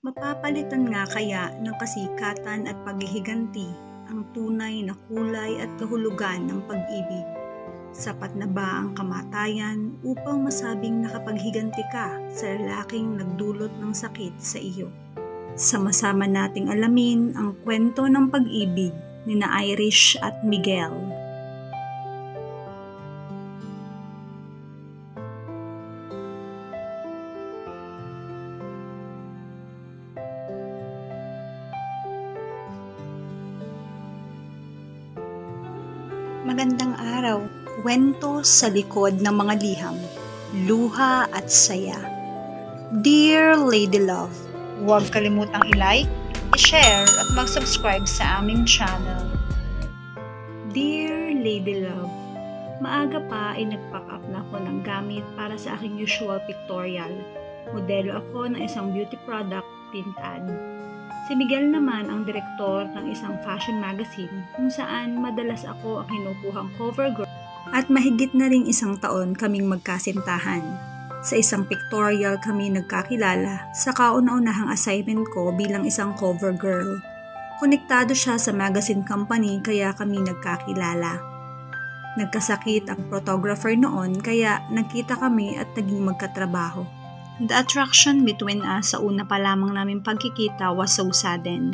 Mapapalitan nga kaya ng kasikatan at paghihiganti ang tunay na kulay at kahulugan ng pag-ibig? Sapat na ba ang kamatayan upang masabing nakapaghiganti ka sa lalaking nagdulot ng sakit sa iyo? Sama-sama nating alamin ang kwento ng pag-ibig ni na Irish at Miguel. Magandang araw. Kwento sa likod ng mga liham, luha at saya. Dear Lady Love, huwag kalimutang i-like, i-share at mag-subscribe sa aming channel. Dear Lady Love, maaga pa ay nag-pack up na ako ng gamit para sa aking usual pictorial. Modelo ako ng isang beauty product print ad. Si Miguel naman ang direktor ng isang fashion magazine kung saan madalas ako ang kinukuhang cover girl at mahigit na ring isang taon kaming magkasintahan. Sa isang pictorial kami nagkakilala sa kauna-unahang assignment ko bilang isang cover girl. Konektado siya sa magazine company kaya kami nagkakilala. Nagkasakit ang photographer noon kaya nagkita kami at naging magkatrabaho. The attraction between us sa una pa lamang namin pagkikita was so sudden.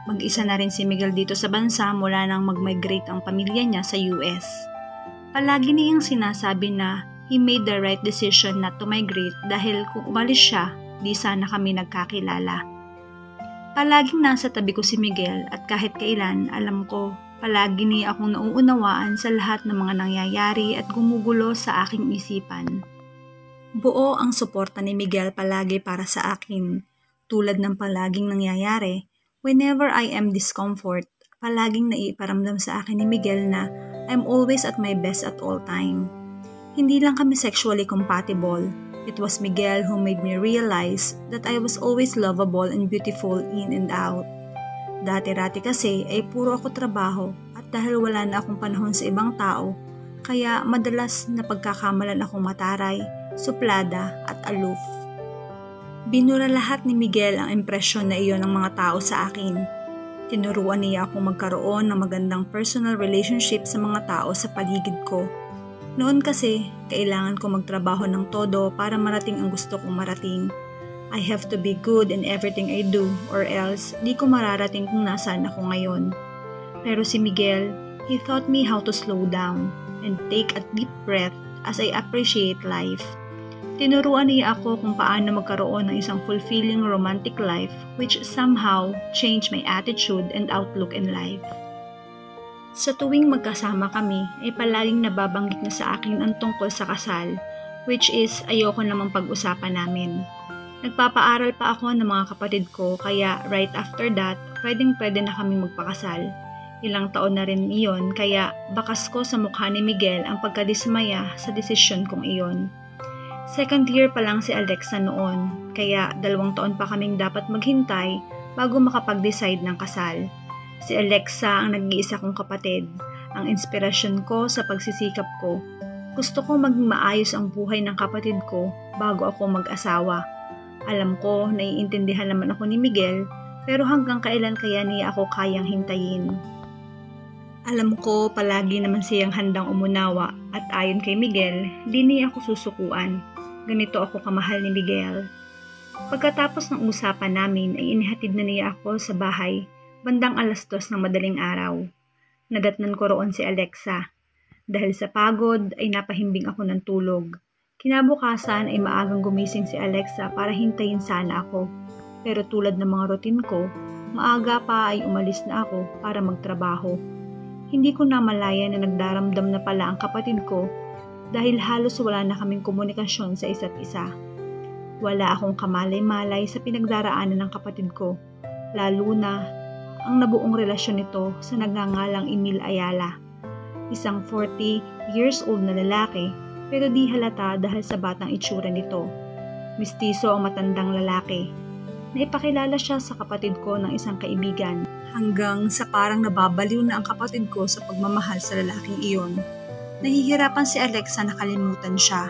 Mag-isa na rin si Miguel dito sa bansa mula nang mag-migrate ang pamilya niya sa US. Palagi niyang sinasabi na he made the right decision not to migrate dahil kung umalis siya, di sana kami nagkakilala. Palaging nasa tabi ko si Miguel at kahit kailan alam ko palagi niya akong nauunawaan sa lahat ng mga nangyayari at gumugulo sa aking isipan. Buo ang suporta ni Miguel palagi para sa akin. Tulad ng palaging nangyayari, whenever I am discomfort, palaging naiparamdam sa akin ni Miguel na I'm always at my best at all time. Hindi lang kami sexually compatible. It was Miguel who made me realize that I was always lovable and beautiful in and out. Dati-rati kasi ay puro ako trabaho at dahil wala na akong panahon sa ibang tao, kaya madalas na pagkakamalan akong mataray, suplada at aloof. Binura lahat ni Miguel ang impresyon na iyon ng mga tao sa akin. Tinuruan niya akong magkaroon ng magandang personal relationship sa mga tao sa paligid ko. Noon kasi, kailangan ko magtrabaho ng todo para marating ang gusto kong marating. I have to be good in everything I do or else di ko mararating kung nasaan ako ngayon. Pero si Miguel, he taught me how to slow down and take a deep breath as I appreciate life. Tinuruan niya ako kung paano magkaroon ng isang fulfilling romantic life which somehow changed my attitude and outlook in life. Sa tuwing magkasama kami ay palaging nababanggit na sa akin ang tungkol sa kasal, which is ayoko namang pag-usapan namin. Nagpapaaral pa ako ng mga kapatid ko kaya right after that, pwedeng-pwede na kaming magpakasal. Ilang taon na rin iyon kaya bakas ko sa mukha ni Miguel ang pagkadismaya sa desisyon kong iyon. Second year pa lang si Alexa noon, kaya 2 taon pa kaming dapat maghintay bago makapag-decide ng kasal. Si Alexa ang nag-iisa kong kapatid, ang inspirasyon ko sa pagsisikap ko. Gusto ko maging maayos ang buhay ng kapatid ko bago ako mag-asawa. Alam ko, naiintindihan naman ako ni Miguel, pero hanggang kailan kaya niya ako kayang hintayin? Alam ko, palagi naman siyang handang umunawa at ayon kay Miguel, di niya ako susukuan. Ganito ako kamahal ni Miguel. Pagkatapos ng usapan namin ay inihatid na niya ako sa bahay, bandang 2:00 ng madaling araw. Nadatnan ko roon si Alexa. Dahil sa pagod ay napahimbing ako ng tulog. Kinabukasan ay maagang gumising si Alexa para hintayin sana ako. Pero tulad ng mga routine ko, maaga pa ay umalis na ako para magtrabaho. Hindi ko namalayan na nagdaramdam na pala ang kapatid ko dahil halos wala na kaming komunikasyon sa isa't isa. Wala akong kamalay-malay sa pinagdaraanan ng kapatid ko, lalo na ang nabuong relasyon nito sa nagngangalang Emil Ayala. Isang 40 years old na lalaki pero di halata dahil sa batang itsura nito. Mistiso ang matandang lalaki. Naipakilala siya sa kapatid ko ng isang kaibigan hanggang sa parang nababaliw na ang kapatid ko sa pagmamahal sa lalaking iyon. Nahihirapan si Alexa na kalimutan siya.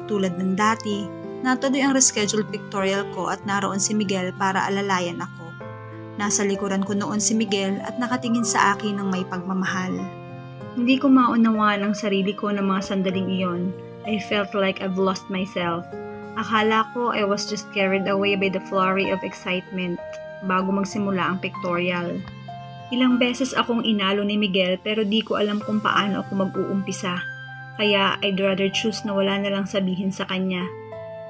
Tulad ng dati, Natuloy ang reschedule pictorial ko at naroon si Miguel para alalayan ako. Nasa likuran ko noon si Miguel at nakatingin sa akin ng may pagmamahal. Hindi ko maunawaan ang sarili ko ng mga sandaling iyon. I felt like I've lost myself. Akala ko I was just carried away by the flurry of excitement bago magsimula ang pictorial. Ilang beses akong inalo ni Miguel pero di ko alam kung paano ako mag-uumpisa. Kaya I'd rather choose na wala na lang sabihin sa kanya.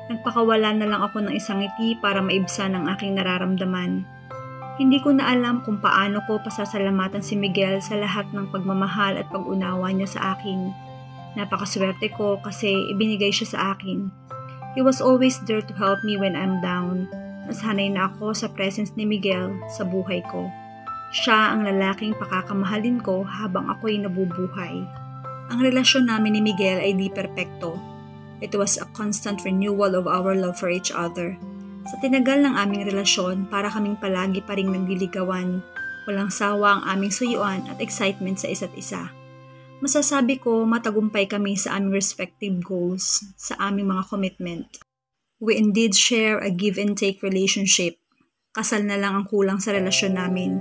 Nagpakawala na lang ako ng isang ngiti para maibsan ang aking nararamdaman. Hindi ko na alam kung paano ko pasasalamatan si Miguel sa lahat ng pagmamahal at pag-unawa niya sa akin. Napakaswerte ko kasi ibinigay siya sa akin. He was always there to help me when I'm down. Nasanay na ako sa presence ni Miguel sa buhay ko. Siya ang lalaking pakakamahalin ko habang ako'y nabubuhay. Ang relasyon namin ni Miguel ay di perpekto. It was a constant renewal of our love for each other. Sa tinagal ng aming relasyon, para kaming palagi pa ring nagliligawan. Walang sawa ang aming suyuan at excitement sa isa't isa. Masasabi ko matagumpay kami sa aming respective goals, sa aming mga commitment. We indeed share a give and take relationship. Kasal na lang ang kulang sa relasyon namin.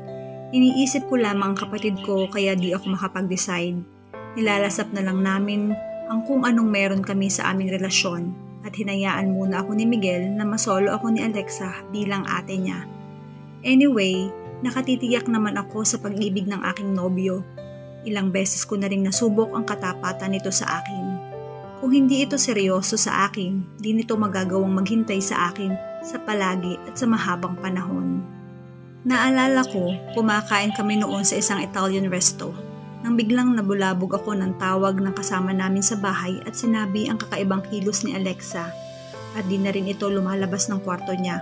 Iniisip ko lamang ang kapatid ko kaya di ako makapag-decide. Nilalasap na lang namin ang kung anong meron kami sa aming relasyon at hinayaan muna ako ni Miguel na masolo ako ni Alexa bilang ate niya. Anyway, nakatitiyak naman ako sa pag-ibig ng aking nobyo. Ilang beses ko na ring nasubok ang katapatan nito sa akin. Kung hindi ito seryoso sa akin, di nito magagawang maghintay sa akin sa palagi at sa mahabang panahon. Naalala ko, kumakain kami noon sa isang Italian resto. Nang biglang nabulabog ako ng tawag ng kasama namin sa bahay at sinabi ang kakaibang kilos ni Alexa at di na rin ito lumalabas ng kwarto niya.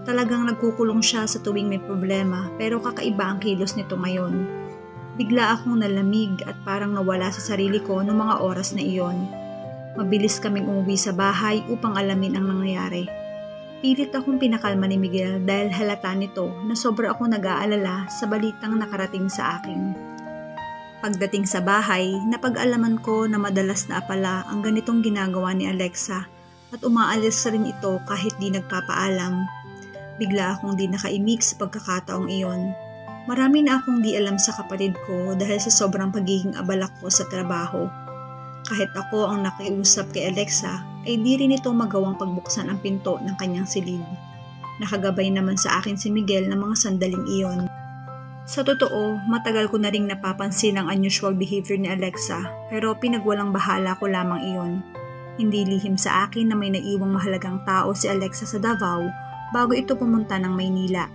Talagang nagkukulong siya sa tuwing may problema pero kakaiba ang kilos nito ngayon. Bigla akong nalamig at parang nawala sa sarili ko noong mga oras na iyon. Mabilis kaming umuwi sa bahay upang alamin ang nangyayari. Pilit akong pinakalma ni Miguel dahil halata nito na sobra akong nag-aalala sa balitang nakarating sa akin. Pagdating sa bahay, napag-alaman ko na madalas na apala ang ganitong ginagawa ni Alexa at umaalis rin ito kahit di nagpapaalam. Bigla akong di nakaimik sa pagkakataong iyon. Marami na akong di alam sa kapatid ko dahil sa sobrang pagiging abala ko sa trabaho. Kahit ako ang nakiusap kay Alexa, ay di rin ito magawang pagbuksan ang pinto ng kanyang silid. Nakagabay naman sa akin si Miguel ng mga sandaling iyon. Sa totoo, matagal ko na ring napapansin ang unusual behavior ni Alexa pero pinagwalang bahala ko lamang iyon. Hindi lihim sa akin na may naiwang mahalagang tao si Alexa sa Davao bago ito pumunta ng Maynila.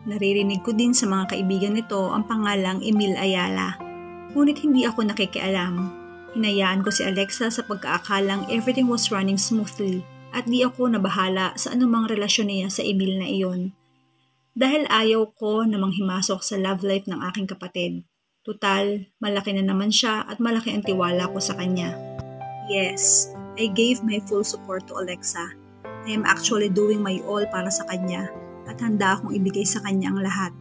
Naririnig ko din sa mga kaibigan nito ang pangalang Emil Ayala. Ngunit hindi ako nakikialam. Hinayaan ko si Alexa sa pagkaakalang everything was running smoothly at di ako nabahala sa anumang relasyon niya sa Emil na iyon. Dahil ayaw ko namang himasok sa love life ng aking kapatid. Tutal, malaki na naman siya at malaki ang tiwala ko sa kanya. Yes, I gave my full support to Alexa. I am actually doing my all para sa kanya at handa akong ibigay sa kanya ang lahat.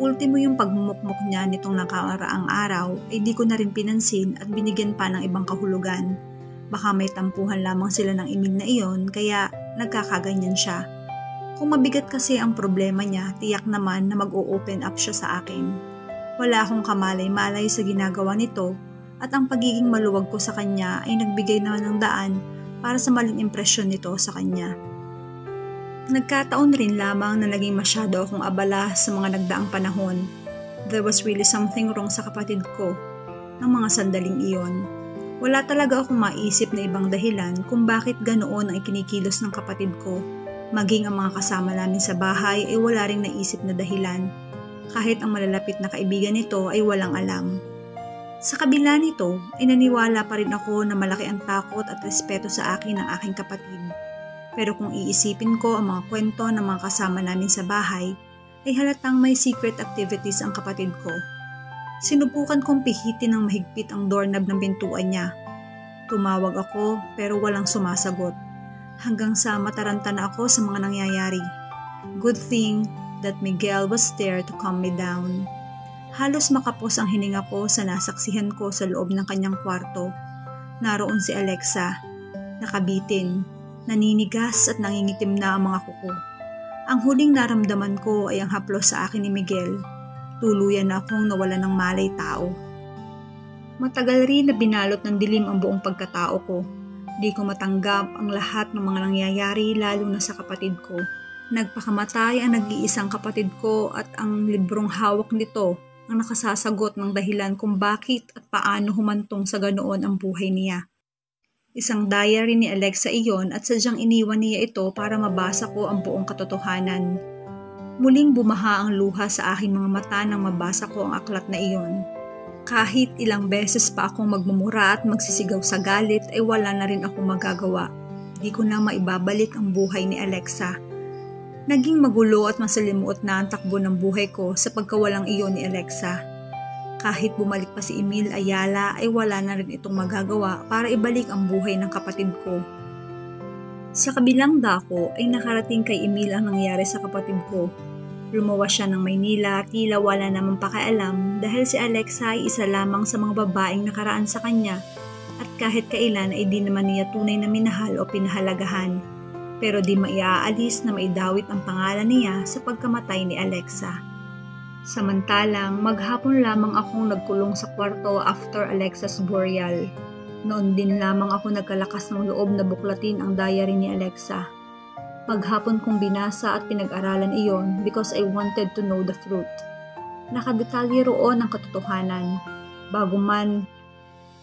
Ultimo yung pagmumukmuk niya nitong nakaraang araw ay di ko na rin pinansin at binigyan pa ng ibang kahulugan. Baka may tampuhan lamang sila ng Emil na iyon kaya nagkakaganyan siya. Kung mabigat kasi ang problema niya, tiyak naman na mag-o-open up siya sa akin. Wala akong kamalay-malay sa ginagawa nito at ang pagiging maluwag ko sa kanya ay nagbigay naman ng daan para sa maling impresyon nito sa kanya. Nagkataon rin lamang na naging masyado akong abala sa mga nagdaang panahon. There was really something wrong sa kapatid ko ng mga sandaling iyon. Wala talaga akong maisip na ibang dahilan kung bakit ganoon ang ikinikilos ng kapatid ko. Maging ang mga kasama namin sa bahay ay wala ring naisip na dahilan. Kahit ang malalapit na kaibigan nito ay walang alam. Sa kabila nito, ay naniwala pa rin ako na malaki ang takot at respeto sa akin ng aking kapatid. Pero kung iisipin ko ang mga kwento ng mga kasama namin sa bahay, ay halatang may secret activities ang kapatid ko. Sinubukan kong pihitin ng mahigpit ang doorknob ng pintuan niya. Tumawag ako pero walang sumasagot. Hanggang sa mataranta na ako sa mga nangyayari. Good thing that Miguel was there to calm me down. Halos makapos ang hininga ko sa nasaksihan ko sa loob ng kanyang kwarto. Naroon si Alexa, nakabitin. Naninigas at nangingitim na ang mga kuko. Ang huling naramdaman ko ay ang haplos sa akin ni Miguel. Tuluyan na akong nawala ng malay tao. Matagal rin na binalot ng dilim ang buong pagkatao ko. Di ko matanggap ang lahat ng mga nangyayari lalo na sa kapatid ko. Nagpakamatay ang nag-iisang kapatid ko at ang librong hawak nito ang nakasasagot ng dahilan kung bakit at paano humantong sa ganoon ang buhay niya. Isang diary ni Alexa iyon at sadyang iniwan niya ito para mabasa ko ang buong katotohanan. Muling bumaha ang luha sa aking mga mata nang mabasa ko ang aklat na iyon. Kahit ilang beses pa akong magmumura at magsisigaw sa galit ay wala na rin akong magagawa. Di ko na maibabalik ang buhay ni Alexa. Naging magulo at masalimuot na ang takbo ng buhay ko sa pagkawalang iyon ni Alexa. Kahit bumalik pa si Emil Ayala ay wala na rin itong magagawa para ibalik ang buhay ng kapatid ko. Sa kabilang dako ay nakarating kay Emil ang nangyari sa kapatid ko. Lumawas siya ng Maynila, tila wala namang pakialam dahil si Alexa ay isa lamang sa mga babaeng nakaraan sa kanya at kahit kailan ay di naman niya tunay na minahal o pinahalagahan. Pero di maiaalis na maidawit ang pangalan niya sa pagkamatay ni Alexa. Samantalang maghapon lamang akong nagkulong sa kwarto after Alexa's burial. Noon din lamang ako nagkalakas ng loob na buklatin ang diary ni Alexa. Maghapon kong binasa at pinag-aralan iyon because I wanted to know the truth. Nakadetalye roon ang katotohanan. Bago man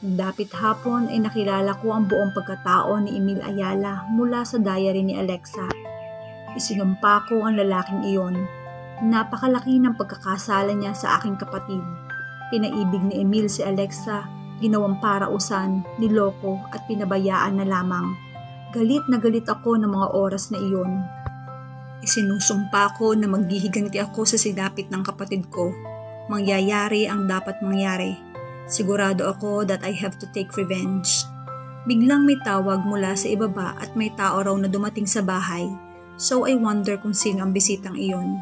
dapit hapon ay nakilala ko ang buong pagkatao ni Emil Ayala mula sa diary ni Alexa. Isinumpa ko ang lalaking iyon. Napakalaki ng pagkakasala niya sa aking kapatid. Pinaibig ni Emil si Alexa, ginawang parausan, niloko at pinabayaan na lamang. Galit na galit ako ng mga oras na iyon. Isinusumpa ko na maghihiganti ako sa sinapit ng kapatid ko. Mangyayari ang dapat mangyari. Sigurado ako that I have to take revenge. Biglang may tawag mula sa ibaba at may tao raw na dumating sa bahay. So I wonder kung sino ang bisitang iyon.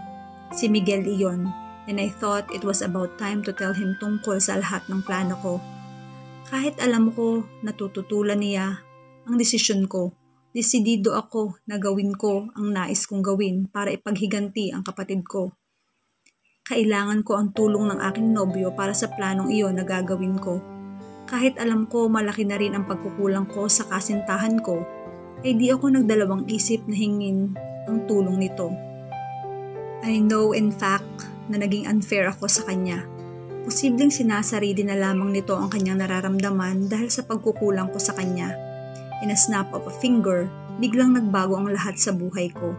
Si Miguel iyon, and I thought it was about time to tell him tungkol sa lahat ng plano ko. Kahit alam ko natututulan niya ang desisyon ko, desidido ako na gawin ko ang nais kong gawin para ipaghiganti ang kapatid ko. Kailangan ko ang tulong ng aking nobyo para sa planong iyon na gagawin ko. Kahit alam ko malaki na rin ang pagkukulang ko sa kasintahan ko, ay di ako nagdalawang isip na hingin ang tulong nito. I know in fact na naging unfair ako sa kanya. Posibleng sinasarili na lamang nito ang kanyang nararamdaman dahil sa pagkukulang ko sa kanya. In a snap of a finger, biglang nagbago ang lahat sa buhay ko.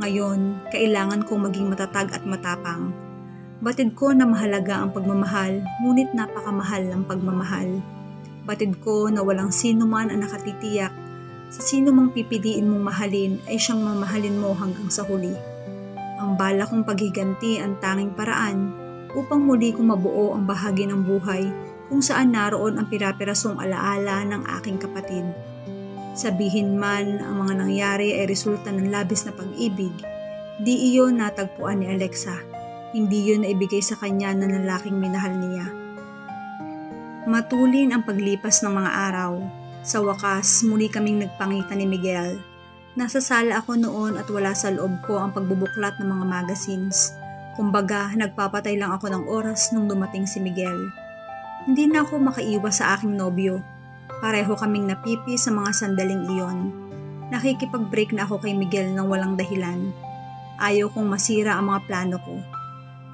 Ngayon, kailangan kong maging matatag at matapang. Batid ko na mahalaga ang pagmamahal, ngunit napakamahal ang pagmamahal. Batid ko na walang sino man ang nakatitiyak. Sa sino mang pipiliin mong mahalin ay siyang mamahalin mo hanggang sa huli. Ang bala kong paghiganti ang tanging paraan upang muli kong mabuo ang bahagi ng buhay kung saan naroon ang pirapirasong alaala ng aking kapatid. Sabihin man ang mga nangyari ay resulta ng labis na pag-ibig, di iyon natagpuan ni Alexa. Hindi yun naibigay sa kanya ng lalaking minahal niya. Matulin ang paglipas ng mga araw. Sa wakas, muli kaming nagpangita ni Miguel. Nasa sala ako noon at wala sa loob ko ang pagbubuklat ng mga magazines. Kumbaga, nagpapatay lang ako ng oras nung dumating si Miguel. Hindi na ako makaiwas sa aking nobyo. Pareho kaming napipi sa mga sandaling iyon. Nakikipag-break na ako kay Miguel nang walang dahilan. Ayaw kong masira ang mga plano ko.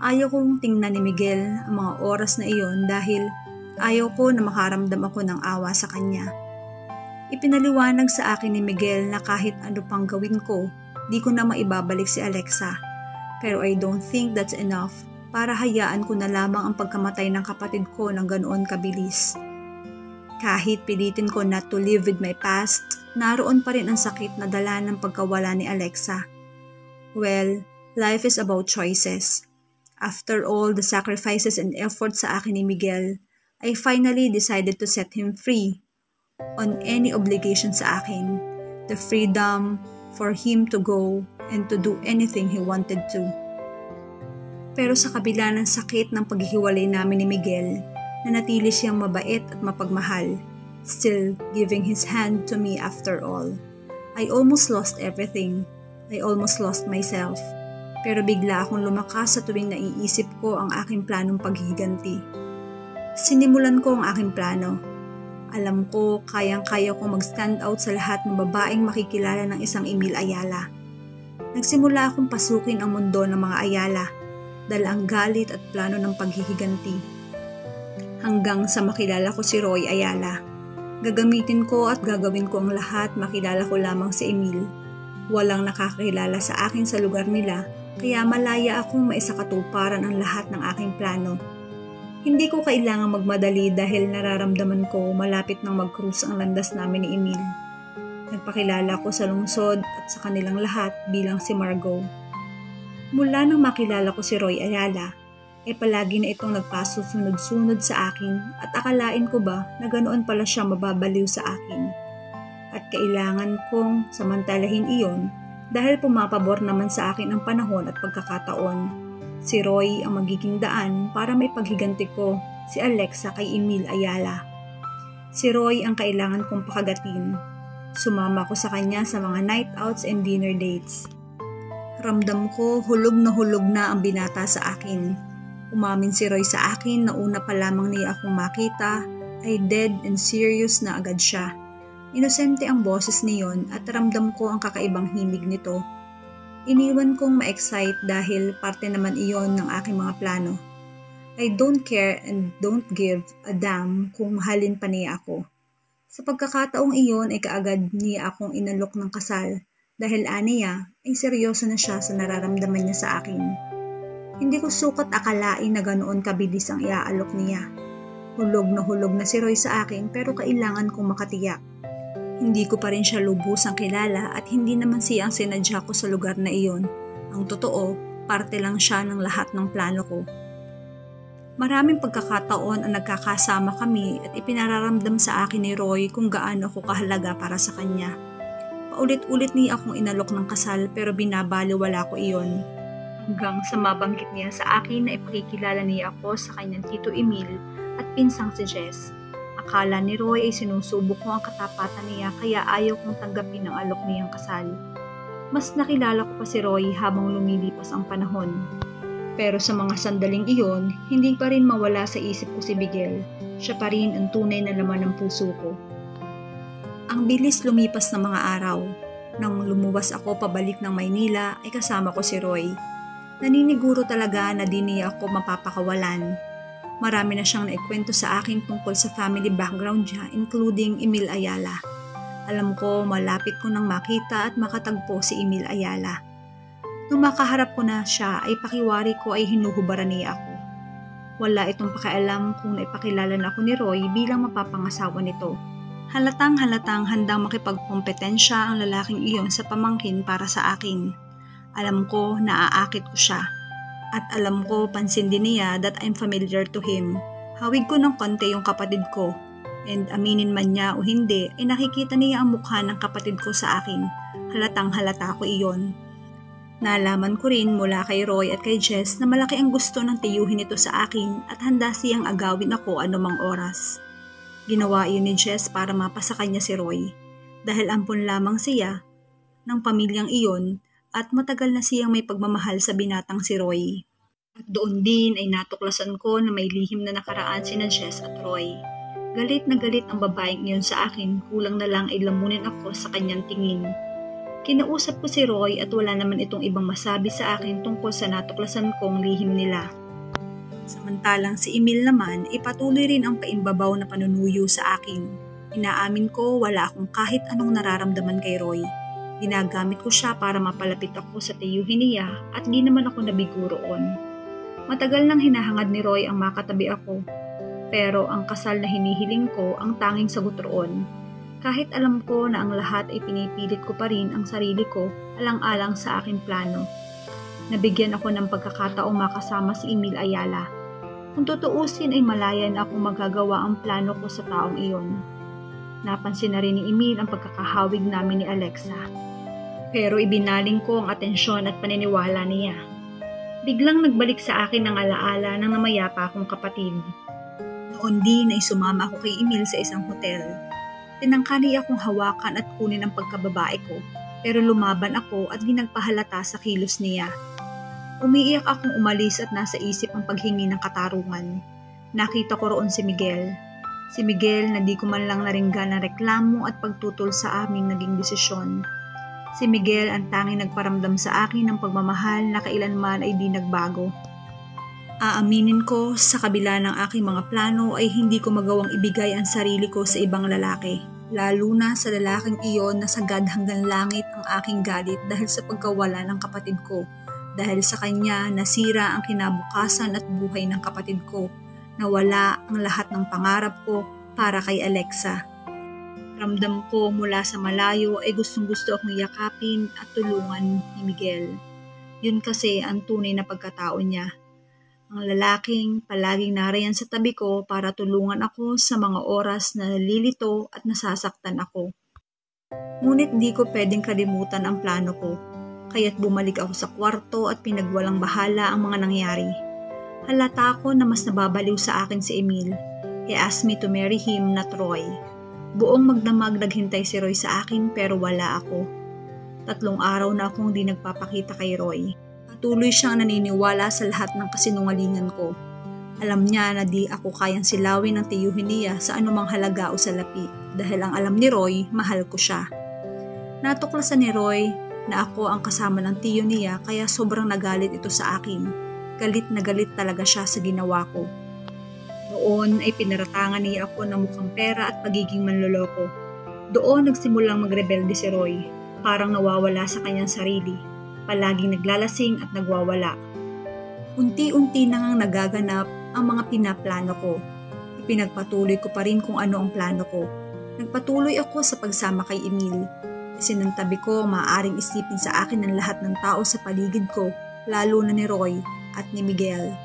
Ayaw kong tingnan ni Miguel ang mga oras na iyon dahil ayaw ko na makaramdam ako ng awa sa kanya. Ipinaliwanag sa akin ni Miguel na kahit ano pang gawin ko, di ko na maibabalik si Alexa. Pero I don't think that's enough para hayaan ko na lamang ang pagkamatay ng kapatid ko ng ganoon kabilis. Kahit pilitin ko not to live with my past, naroon pa rin ang sakit na dala ng pagkawala ni Alexa. Well, life is about choices. After all the sacrifices and efforts sa akin ni Miguel, I finally decided to set him free on any obligation sa akin, the freedom for him to go and to do anything he wanted to. Pero sa kabila ng sakit ng paghihiwalay namin ni Miguel, nanatili siyang mabait at mapagmahal, still giving his hand to me after all. I almost lost everything. I almost lost myself. Pero bigla akong lumakas sa tuwing naiisip ko ang aking planong paghiganti. Sinimulan ko ang aking plano. Alam ko, kayang-kaya kong mag-stand out sa lahat ng babaeng makikilala ng isang Emil Ayala. Nagsimula akong pasukin ang mundo ng mga Ayala, dala ang galit at plano ng paghihiganti. Hanggang sa makilala ko si Roy Ayala. Gagamitin ko at gagawin ko ang lahat makilala ko lamang si Emil. Walang nakakilala sa akin sa lugar nila, kaya malaya akong maisakatuparan ang lahat ng aking plano. Hindi ko kailangang magmadali dahil nararamdaman ko malapit nang mag-cruise ang landas namin ni Emil. Nagpakilala ko sa lungsod at sa kanilang lahat bilang si Margot. Mula nang makilala ko si Roy Ayala, palagi na itong nagpasusunod-sunod sa akin at akalain ko ba na ganoon pala siya mababaliw sa akin. At kailangan kong samantalahin iyon dahil pumapabor naman sa akin ang panahon at pagkakataon. Si Roy ang magiging daan para may paghiganti ko si Alexa kay Emil Ayala. Si Roy ang kailangan kong pakagatin. Sumama ko sa kanya sa mga night outs and dinner dates. Ramdam ko hulog na ang binata sa akin. Umamin si Roy sa akin na una pa lamang niya akong makita ay dead and serious na agad siya. Inosente ang boses niyon at ramdam ko ang kakaibang himig nito. Iniwan kong ma-excite dahil parte naman iyon ng aking mga plano. I don't care and don't give a damn kung mahalin pa niya ako. Sa pagkakataong iyon ay kaagad niya akong inalok ng kasal dahil aniya ay seryoso na siya sa nararamdaman niya sa akin. Hindi ko sukat akalain na ganoon kabilis ang iaalok niya. Hulog na si Roy sa akin pero kailangan kong makatiyak. Hindi ko pa rin siya lubusang kilala at hindi naman siya ang sinadya ko sa lugar na iyon. Ang totoo, parte lang siya ng lahat ng plano ko. Maraming pagkakataon ang nagkakasama kami at ipinararamdam sa akin ni Roy kung gaano ako kahalaga para sa kanya. Paulit-ulit niya akong inalok ng kasal pero binabaliwala ko iyon. Hanggang sa mabanggit niya sa akin na ipakikilala niya ako sa kanyang tito Emil at pinsang si Jess. Akala ni Roy ay sinusubok ko ang katapatan niya kaya ayaw kong tanggapin ang alok niyang kasal. Mas nakilala ko pa si Roy habang lumilipas ang panahon. Pero sa mga sandaling iyon, hindi pa rin mawala sa isip ko si Miguel. Siya pa rin ang tunay na laman ng puso ko. Ang bilis lumipas ng mga araw. Nang lumuwas ako pabalik ng Maynila ay kasama ko si Roy. Naniniguro talaga na di niya ako mapapakawalan. Marami na siyang naikwento sa akin tungkol sa family background niya, including Emil Ayala. Alam ko malapit ko nang makita at makatagpo si Emil Ayala. Nung makaharap ko na siya ay pakiwari ko ay hinuhubaran niya ako. Wala itong pakialam kung naipakilala na ako ni Roy bilang mapapangasawa nito. Halatang-halatang handang makipagkompetensya ang lalaking iyon sa pamangkin para sa akin. Alam ko na aakit ko siya. At alam ko pansin din niya that I'm familiar to him. Hawig ko ng konti yung kapatid ko. And aminin man niya o hindi, ay nakikita niya ang mukha ng kapatid ko sa akin. Halatang halata ko iyon. Nalaman ko rin mula kay Roy at kay Jess na malaki ang gusto ng tiyuhin nito sa akin at handa siyang agawin ako anumang oras. Ginawa iyon ni Jess para mapasa kanya si Roy. Dahil ampun lamang siya ng pamilyang iyon, at matagal na siyang may pagmamahal sa binatang si Roy. At doon din ay natuklasan ko na may lihim na nakaraan sina Jess at Roy. Galit na galit ang babaeng iyon sa akin, kulang na lang ay lamunin ako sa kanyang tingin. Kinausap ko si Roy at wala naman itong ibang masabi sa akin tungkol sa natuklasan kong lihim nila. Samantalang si Emil naman ay patuloy rin ang paimbabaw na panunuyo sa akin. Inaamin ko wala akong kahit anong nararamdaman kay Roy. Ginagamit ko siya para mapalapit ako sa tiyuhin niya at di naman ako nabigo roon. Matagal nang hinahangad ni Roy ang makatabi ako, pero ang kasal na hinihiling ko ang tanging sagot roon. Kahit alam ko na ang lahat ay pinipilit ko pa rin ang sarili ko alang-alang sa aking plano. Nabigyan ako ng pagkakataong makasama si Emil Ayala. Kung tutuusin ay malaya na akong magagawa ang plano ko sa taong iyon. Napansin na rin ni Emil ang pagkakahawig namin ni Alexa. Pero ibinaling ko ang atensyon at paniniwala niya. Biglang nagbalik sa akin ang alaala ng namayapa akong kapatid. Noon din ay sumama ako kay Emil sa isang hotel. Tinangka niya akong hawakan at kunin ang pagkababae ko, pero lumaban ako at di nagpahalata sa kilos niya. Umiiyak akong umalis at nasa isip ang paghingi ng katarungan. Nakita ko roon si Miguel. Si Miguel na di ko man lang naringgan ng reklamo at pagtutol sa aming naging desisyon. Si Miguel ang tanging nagparamdam sa akin ng pagmamahal na kailanman ay di nagbago. Aaminin ko, sa kabila ng aking mga plano ay hindi ko magawang ibigay ang sarili ko sa ibang lalaki. Lalo na sa lalaking iyon na sagad hanggang langit ang aking galit dahil sa pagkawala ng kapatid ko. Dahil sa kanya nasira ang kinabukasan at buhay ng kapatid ko. Nawala ang lahat ng pangarap ko para kay Alexa. Ramdam ko mula sa malayo ay gustong-gusto akong yakapin at tulungan ni Miguel. Yun kasi ang tunay na pagkatao niya. Ang lalaking palaging nariyan sa tabi ko para tulungan ako sa mga oras na nalilito at nasasaktan ako. Ngunit di ko pwedeng kalimutan ang plano ko, kaya't bumalik ako sa kwarto at pinagwalang bahala ang mga nangyari. Halata ko na mas nababaliw sa akin si Emil. He asked me to marry him, not Roy. Buong magdamag naghintay si Roy sa akin pero wala ako. 3 araw na akong di nagpapakita kay Roy. Patuloy siyang naniniwala sa lahat ng kasinungalingan ko. Alam niya na di ako kayang silawin ng tiyuhin niya sa anumang halaga o salapi dahil ang alam ni Roy, mahal ko siya. Natuklasan ni Roy na ako ang kasama ng tiyo niya kaya sobrang nagalit ito sa akin. Galit na galit talaga siya sa ginawa ko. Noon ay pinaratangan niya ako ng mukhang pera at pagiging manloloko. Doon nagsimulang magrebelde si Roy, parang nawawala sa kanyang sarili. Palaging naglalasing at nagwawala. Unti-unti nang nagaganap ang mga pinaplano ko. Ipinagpatuloy ko pa rin kung ano ang plano ko. Nagpatuloy ako sa pagsama kay Emil. Isinantabi ko maaaring isipin sa akin ng lahat ng tao sa paligid ko, lalo na ni Roy at ni Miguel.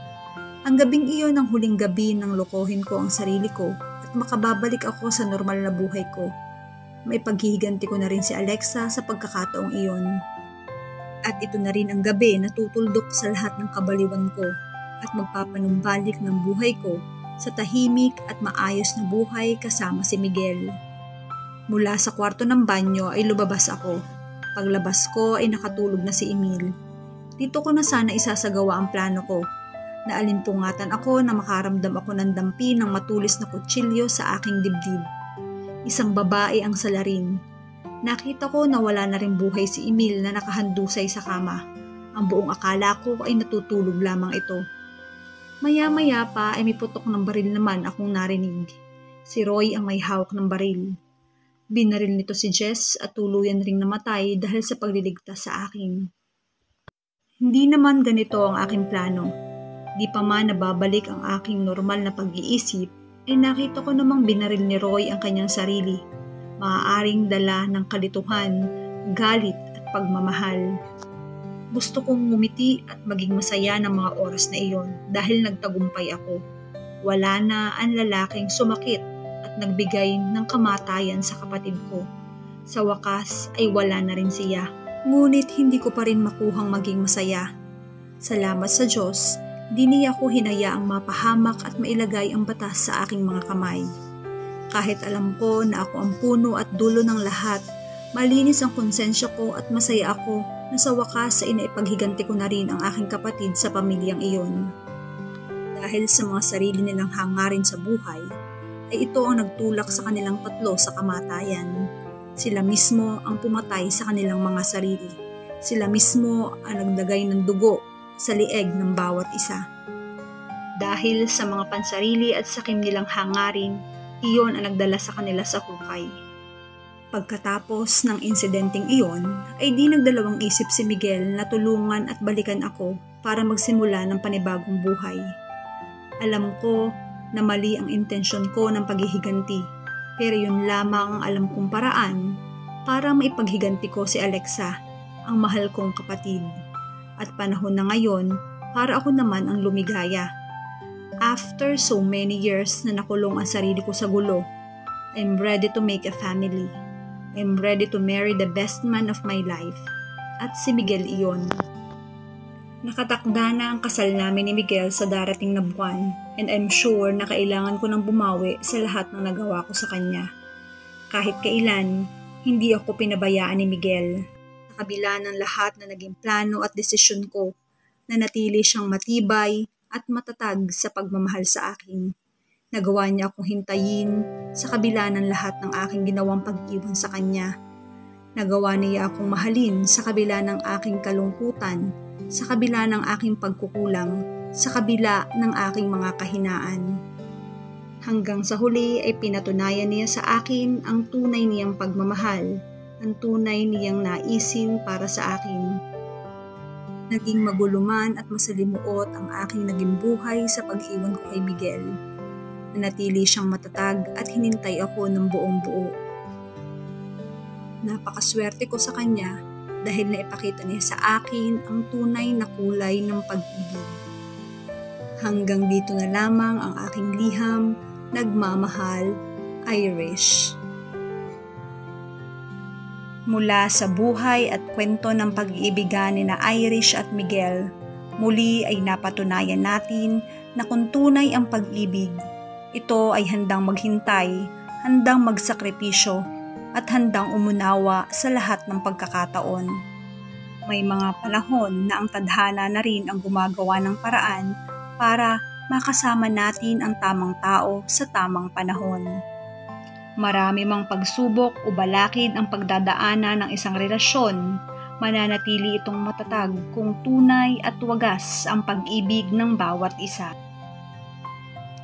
Ang gabing iyon ang huling gabi nang lokohin ko ang sarili ko at makababalik ako sa normal na buhay ko. May paghihiganti ko na rin si Alexa sa pagkakataong iyon. At ito na rin ang gabi na tutuldok sa lahat ng kabaliwan ko at magpapanumbalik ng buhay ko sa tahimik at maayos na buhay kasama si Miguel. Mula sa kwarto ng banyo ay lumabas ako. Paglabas ko ay nakatulog na si Emil. Dito ko na sana isasagawa ang plano ko. Naalimpungatan ako na makaramdam ako ng dampi ng matulis na kutsilyo sa aking dibdib. Isang babae ang salarin. Nakita ko na wala na rin buhay si Emil na nakahandusay sa kama. Ang buong akala ko ay natutulog lamang ito. Maya-maya pa ay may putok ng baril naman akong narinig. Si Roy ang may hawak ng baril. Binaril nito si Jess at tuluyan ring namatay dahil sa pagliligtas sa akin. Hindi naman ganito ang aking plano. Di pa man nababalik ang aking normal na pag-iisip, ay nakita ko namang binaril ni Roy ang kanyang sarili. Maaaring dala ng kalituhan, galit at pagmamahal. Gusto kong ngumiti at maging masaya ng mga oras na iyon dahil nagtagumpay ako. Wala na ang lalaking sumakit at nagbigay ng kamatayan sa kapatid ko. Sa wakas ay wala na rin siya. Ngunit hindi ko pa rin makuhang maging masaya. Salamat sa Diyos, di niya ko hinayaang mapahamak at mailagay ang batas sa aking mga kamay. Kahit alam ko na ako ang puno at dulo ng lahat, malinis ang konsensya ko at masaya ako na sa wakas ay naipaghiganti ko na rin ang aking kapatid sa pamilyang iyon. Dahil sa mga sarili nilang hangarin sa buhay, ay ito ang nagtulak sa kanilang 3 sa kamatayan. Sila mismo ang pumatay sa kanilang mga sarili. Sila mismo ang nagdagay ng dugo sa lieg ng bawat isa. Dahil sa mga pansarili at sakim nilang hangarin, iyon ang nagdala sa kanila sa hukay. Pagkatapos ng insidenteng iyon, ay di nagdalawang isip si Miguel na tulungan at balikan ako para magsimula ng panibagong buhay. Alam ko na mali ang intensyon ko ng paghihiganti, pero yun lamang ang alam kong paraan para maipaghiganti ko si Alexa, ang mahal kong kapatid. At panahon na ngayon para ako naman ang lumigaya. After so many years na nakulong ang sarili ko sa gulo, I'm ready to make a family. I'm ready to marry the best man of my life. At si Miguel iyon. Nakatakda na ang kasal namin ni Miguel sa darating na buwan, and I'm sure na kailangan ko nang bumawi sa lahat ng nagawa ko sa kanya. Kahit kailan, hindi ako pinabayaan ni Miguel. Sa kabila ng lahat na naging plano at desisyon ko, nanatili siyang matibay at matatag sa pagmamahal sa akin. Nagawa niya akong hintayin sa kabila ng lahat ng aking ginawang pag-iwan sa kanya. Nagawa niya akong mahalin sa kabila ng aking kalungkutan, sa kabila ng aking pagkukulang, sa kabila ng aking mga kahinaan. Hanggang sa huli ay pinatunayan niya sa akin ang tunay niyang pagmamahal, ang tunay niyang naisin para sa akin. Naging maguluman at masalimuot ang aking naging buhay sa pag-iwan ko kay Miguel. Nanatili siyang matatag at hinintay ako ng buong buo. Napakaswerte ko sa kanya dahil naipakita niya sa akin ang tunay na kulay ng pag-ibig. Hanggang dito na lamang ang aking liham. Nagmamahal, Irish. Mula sa buhay at kwento ng pag-iibigan ni na Irish at Miguel, muli ay napatunayan natin na kung tunay ang pag-ibig, ito ay handang maghintay, handang magsakripisyo, at handang umunawa sa lahat ng pagkakataon. May mga panahon na ang tadhana na rin ang gumagawa ng paraan para makasama natin ang tamang tao sa tamang panahon. Marami mang pagsubok o balakid ang pagdadaanan ng isang relasyon, mananatili itong matatag kung tunay at wagas ang pag-ibig ng bawat isa.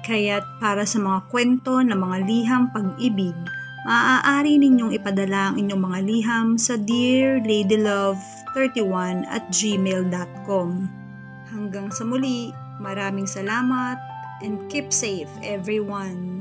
Kaya't para sa mga kwento ng mga liham pag-ibig, maaari ninyong ipadala ang inyong mga liham sa dearladylove31@gmail.com. Hanggang sa muli, maraming salamat and keep safe everyone.